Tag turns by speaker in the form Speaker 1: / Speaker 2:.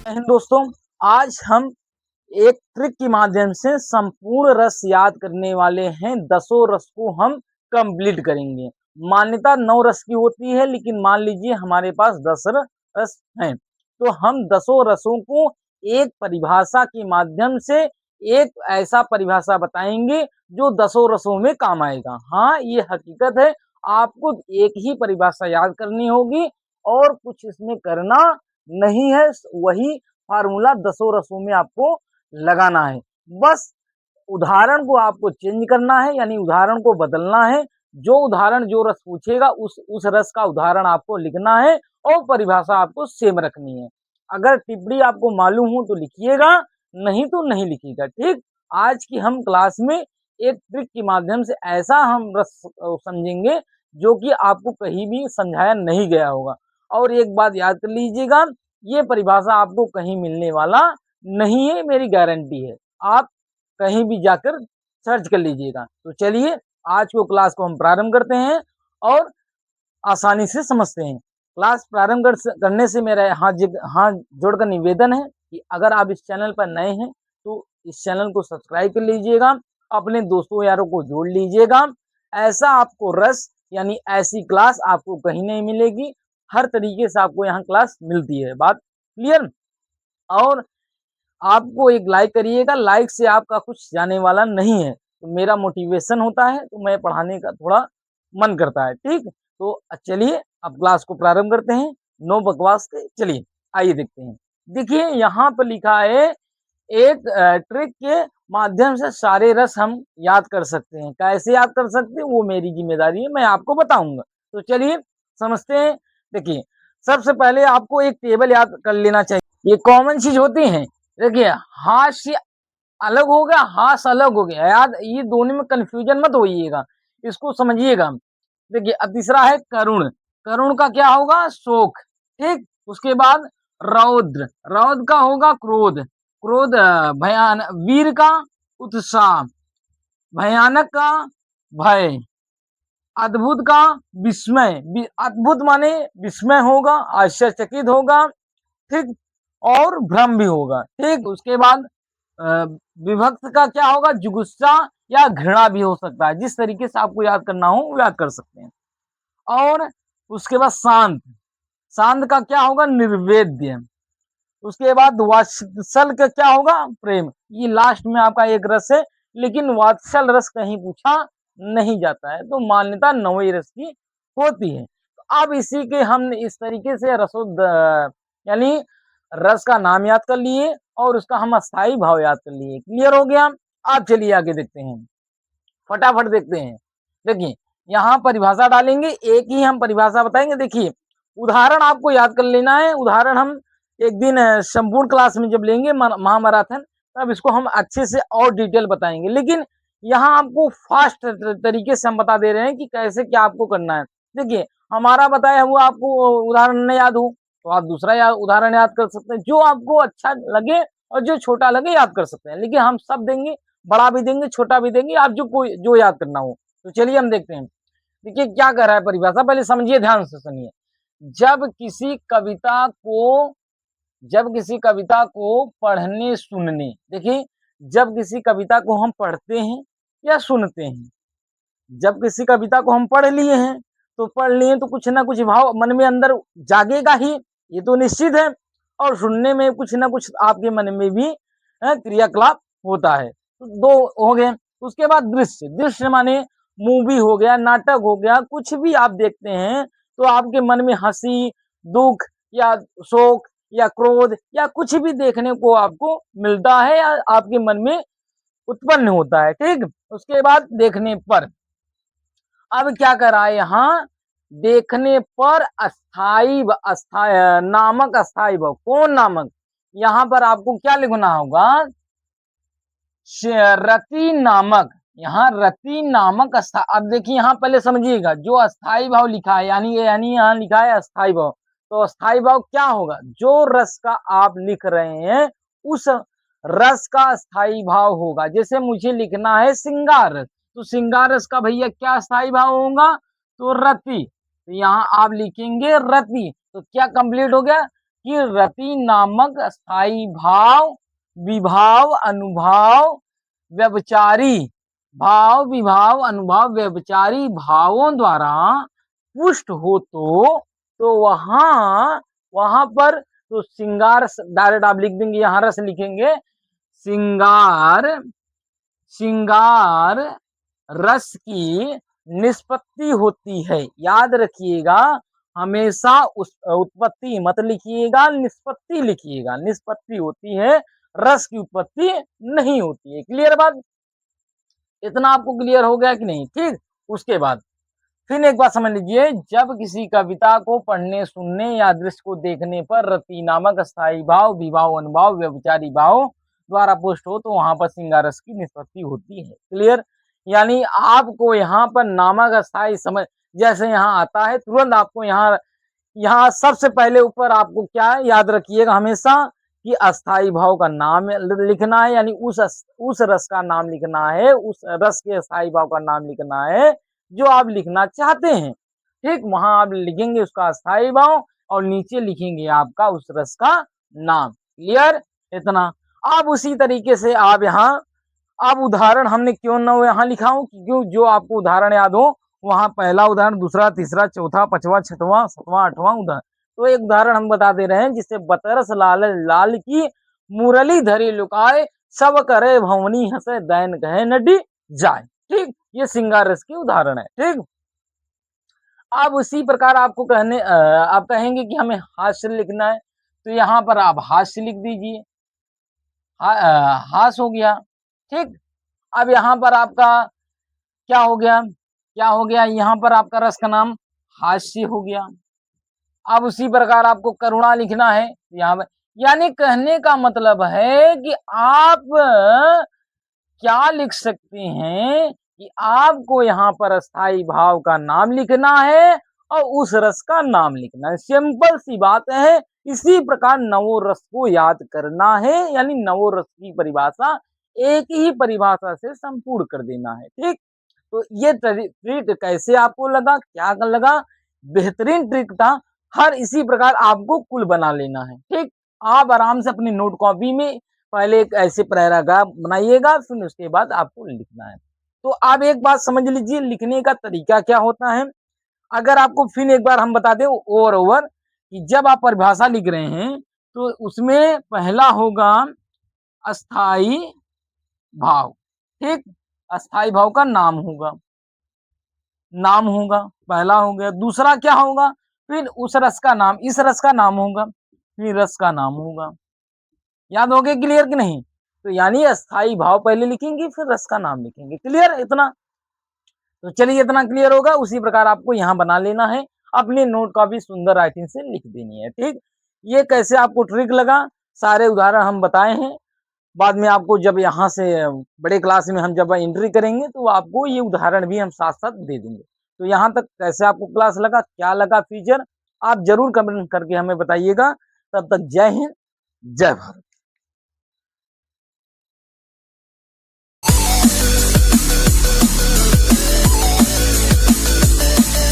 Speaker 1: दोस्तों, आज हम एक ट्रिक के माध्यम से संपूर्ण रस याद करने वाले हैं। 10 रस को हम कंप्लीट करेंगे। मान्यता 9 रस की होती है, लेकिन मान लीजिए हमारे पास 10 रस हैं, तो हम 10 रसों को एक परिभाषा के माध्यम से एक ऐसा परिभाषा बताएंगे जो 10 रसों में काम आएगा। हाँ, ये हकीकत है। आपको एक ही परिभाषा याद करनी होगी और कुछ इसमें करना नहीं है। वही फार्मूला 10 रसों में आपको लगाना है। बस उदाहरण को आपको चेंज करना है, यानी उदाहरण को बदलना है। जो उदाहरण जो रस पूछेगा उस रस का उदाहरण आपको लिखना है और परिभाषा आपको सेम रखनी है। अगर टिप्पणी आपको मालूम हो तो लिखिएगा, नहीं तो नहीं लिखिएगा। ठीक, आज की हम क्लास में एक ट्रिक के माध्यम से ऐसा हम रस समझेंगे जो कि आपको कहीं भी समझाया नहीं गया होगा। और एक बात याद कर लीजिएगा, ये परिभाषा आपको कहीं मिलने वाला नहीं है, मेरी गारंटी है। आप कहीं भी जाकर सर्च कर लीजिएगा। तो चलिए आज को क्लास को हम प्रारंभ करते हैं और आसानी से समझते हैं। क्लास प्रारंभ करने से मेरा हाथ जोड़कर निवेदन है कि अगर आप इस चैनल पर नए हैं तो इस चैनल को सब्सक्राइब कर लीजिएगा, अपने दोस्तों यारों को जोड़ लीजिएगा। ऐसा आपको रस यानी ऐसी क्लास आपको कहीं नहीं मिलेगी। हर तरीके से आपको यहाँ क्लास मिलती है। बात क्लियर? और आपको एक लाइक करिएगा, लाइक से आपका कुछ जाने वाला नहीं है, तो मेरा मोटिवेशन होता है, तो मैं पढ़ाने का थोड़ा मन करता है। ठीक, तो चलिए अब क्लास को प्रारंभ करते हैं। नो बकवास के, चलिए आइए देखते हैं। देखिए यहाँ पर लिखा है एक ट्रिक के माध्यम से सारे रस हम याद कर सकते हैं। कैसे याद कर सकते हैं वो मेरी जिम्मेदारी है, मैं आपको बताऊंगा। तो चलिए समझते हैं। देखिए सबसे पहले आपको एक टेबल याद कर लेना चाहिए। ये कॉमन चीज होती है। देखिए हास्य अलग हो गया, हास अलग हो गया, याद ये दोनों में कंफ्यूजन मत होइएगा, इसको समझिएगा। देखिए अब तीसरा है करुण। करुण का क्या होगा? शोक। ठीक, उसके बाद रौद्र। रौद्र का होगा क्रोध। क्रोध भयानक। वीर का उत्साह। भयानक का भय। अद्भुत का विस्मय। अद्भुत माने विस्मय होगा, आश्चर्यचकित होगा। ठीक, और भ्रम भी होगा। ठीक, उसके बाद विभक्त का क्या होगा? जुगुस्सा या घृणा भी हो सकता है। जिस तरीके से आपको याद करना हो वो याद कर सकते हैं। और उसके बाद शांत। शांत का क्या होगा? निर्वेद्य। उसके बाद वात्सल का क्या होगा? प्रेम। ये लास्ट में आपका एक रस है, लेकिन वात्सल रस कहीं पूछा नहीं जाता है, तो मान्यता 9 रस की होती है। तो अब इसी के हम इस तरीके से यानी रस का नाम याद कर लिए और उसका हम अस्थाई भाव याद कर लिए। क्लियर हो गया? आप चलिए आगे देखते हैं, फटाफट देखते हैं। देखिए यहाँ परिभाषा डालेंगे, एक ही हम परिभाषा बताएंगे। देखिए उदाहरण आपको याद कर लेना है। उदाहरण हम एक दिन संपूर्ण क्लास में जब लेंगे महामैराथन, तब इसको हम अच्छे से और डिटेल बताएंगे। लेकिन यहाँ आपको फास्ट तरीके से हम बता दे रहे हैं कि कैसे क्या आपको करना है। देखिए हमारा बताया हुआ आपको उदाहरण नहीं याद हो तो आप दूसरा उदाहरण याद कर सकते हैं, जो आपको अच्छा लगे और जो छोटा लगे याद कर सकते हैं। लेकिन हम सब देंगे, बड़ा भी देंगे, छोटा भी देंगे, आप जो याद करना हो। तो चलिए हम देखते हैं। देखिए क्या कर रहा है परिभाषा, पहले समझिए, ध्यान से सुनिए। जब किसी कविता को जब किसी कविता को पढ़ने सुनने, देखिए जब किसी कविता को हम पढ़ते हैं या सुनते हैं, जब किसी कविता को हम पढ़ लिए हैं तो पढ़ लिए तो कुछ ना कुछ भाव मन में अंदर जागेगा ही, ये तो निश्चित है। और सुनने में कुछ ना कुछ आपके मन में भी क्रियाकलाप होता है। तो 2 हो गए। उसके बाद दृश्य। दृश्य माने मूवी हो गया, नाटक हो गया, कुछ भी आप देखते हैं तो आपके मन में हंसी, दुख या शोक या क्रोध या कुछ भी देखने को आपको मिलता है या आपके मन में उत्पन्न होता है। ठीक, उसके बाद देखने पर, अब क्या करा है यहाँ? देखने पर अस्थाई नामक अस्थाई भाव। कौन नामक? यहाँ पर आपको क्या लिखना होगा? रति नामक। यहाँ रति नामक अब देखिए यहाँ पहले समझिएगा, जो अस्थाई भाव लिखा है यानी यहाँ लिखा है अस्थाई भाव, तो अस्थाई भाव क्या होगा? जो रस का आप लिख रहे हैं उस रस का अस्थाई भाव होगा। जैसे मुझे लिखना है श्रृंगार रस, तो श्रृंगार रस का भैया क्या अस्थाई भाव होगा? तो रति। तो यहाँ आप लिखेंगे रति, तो क्या कंप्लीट हो गया? कि रति नामक स्थायी भाव विभाव अनुभाव व्यभिचारी भाव विभाव अनुभाव व्यभिचारी भावों द्वारा पुष्ट हो तो वहां पर तो श्रृंगार डायरेक्ट आप लिख देंगे, यहां रस लिखेंगे, श्रृंगार श्रृंगार रस की निष्पत्ति होती है। याद रखिएगा, हमेशा उस उत्पत्ति मत लिखिएगा, निष्पत्ति लिखिएगा। निष्पत्ति होती है, रस की उत्पत्ति नहीं होती है। क्लियर बात? इतना आपको क्लियर हो गया कि नहीं? ठीक। उसके बाद फिर एक बात समझ लीजिए, जब किसी कविता को पढ़ने सुनने या दृश्य को देखने पर रति नामक स्थायी भाव विभाव अनुभाव व्यभिचारी भाव द्वारा पुष्ट हो तो वहां पर श्रृंगार रस की निष्पत्ति होती है। क्लियर? यानी आपको यहाँ पर नामक स्थायी समझ, जैसे यहाँ आता है तुरंत आपको यहाँ सबसे पहले ऊपर आपको क्या याद रखिएगा हमेशा कि अस्थाई भाव का नाम लिखना है, यानी उस रस का नाम लिखना है, उस रस के अस्थाई भाव का नाम लिखना है जो आप लिखना चाहते हैं। ठीक, वहां आप लिखेंगे उसका अस्थाई भाव और नीचे लिखेंगे आपका उस रस का नाम। क्लियर? इतना। अब उसी तरीके से आप यहाँ, अब उदाहरण हमने क्यों ना यहाँ लिखा हूं, क्यों जो आपको उदाहरण याद हो वहां पहला उदाहरण, दूसरा, तीसरा, चौथा, पांचवा, छठवां, सातवां, आठवां उदाहरण। तो एक उदाहरण हम बता दे रहे हैं, जिससे बतरस लाल लाल की मुरली धरी लुकाए सब करे भवनी हंसे दैन कहे नडी जाए। ठीक, ये श्रृंगार रस की उदाहरण है। ठीक, अब उसी प्रकार आपको आप कहेंगे कि हमें हास्य लिखना है, तो यहाँ पर आप हास्य लिख दीजिए, हास हो गया। ठीक, अब यहाँ पर आपका क्या हो गया, यहाँ पर आपका रस का नाम हास्य हो गया। अब उसी प्रकार आपको करुणा लिखना है यहाँ पर, यानी कहने का मतलब है कि आप क्या लिख सकते हैं कि आपको यहाँ पर अस्थाई भाव का नाम लिखना है और उस रस का नाम लिखना है। सिंपल सी बात है। इसी प्रकार नवोरस को याद करना है, यानी नवोरस की परिभाषा एक ही परिभाषा से संपूर्ण कर देना है। ठीक, तो ये ट्रिक कैसे आपको लगा, क्या लगा? बेहतरीन ट्रिक था। हर इसी प्रकार आपको कुल बना लेना है। ठीक, आप आराम से अपनी नोट कॉपी में पहले एक ऐसे पैराग्राफ बनाइएगा, फिर उसके बाद आपको लिखना है। तो आप एक बात समझ लीजिए, लिखने का तरीका क्या होता है। अगर आपको फिर एक बार हम बता दें ओवर कि जब आप परिभाषा लिख रहे हैं तो उसमें पहला होगा अस्थाई भाव। ठीक, अस्थाई भाव का नाम होगा, पहला हो गया। दूसरा क्या होगा? फिर उस रस का नाम, इस रस का नाम होगा, फिर रस का नाम होगा। याद हो गया? क्लियर कि नहीं? तो यानी अस्थाई भाव पहले लिखेंगे, फिर रस का नाम लिखेंगे। क्लियर? इतना तो चलिए, इतना क्लियर होगा। उसी प्रकार आपको यहाँ बना लेना है, अपने नोट का भी सुंदर राइटिंग से लिख देनी है। ठीक, ये कैसे आपको ट्रिक लगा, सारे उदाहरण हम बताए हैं। बाद में आपको जब यहाँ से बड़े क्लास में हम जब एंट्री करेंगे तो आपको ये उदाहरण भी हम साथ साथ दे देंगे। तो यहाँ तक कैसे आपको क्लास लगा, क्या लगा फीचर, आप जरूर कमेंट करके हमें बताइएगा। तब तक जय हिंद, जय भारत।